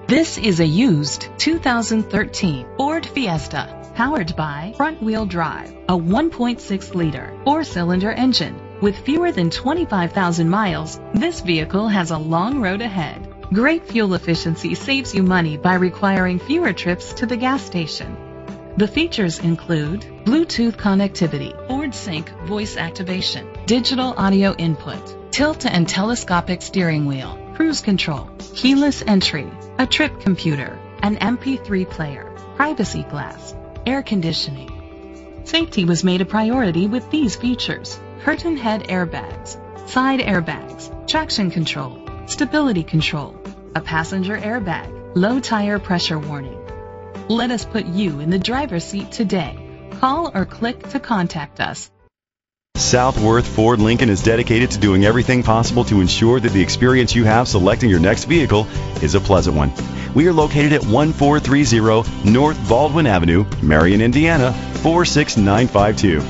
This is a used 2013 Ford Fiesta, powered by front-wheel drive, a 1.6-liter four-cylinder engine. With fewer than 25,000 miles, this vehicle has a long road ahead. Great fuel efficiency saves you money by requiring fewer trips to the gas station. The features include Bluetooth connectivity, Ford Sync voice activation, digital audio input, tilt and telescopic steering wheel, cruise control, keyless entry, a trip computer, an MP3 player, privacy glass, air conditioning. Safety was made a priority with these features: curtain head airbags, side airbags, traction control, stability control, a passenger airbag, low tire pressure warning. Let us put you in the driver's seat today. Call or click to contact us. Southworth Ford Lincoln is dedicated to doing everything possible to ensure that the experience you have selecting your next vehicle is a pleasant one. We are located at 1430 North Baldwin Avenue, Marion, Indiana, 46952.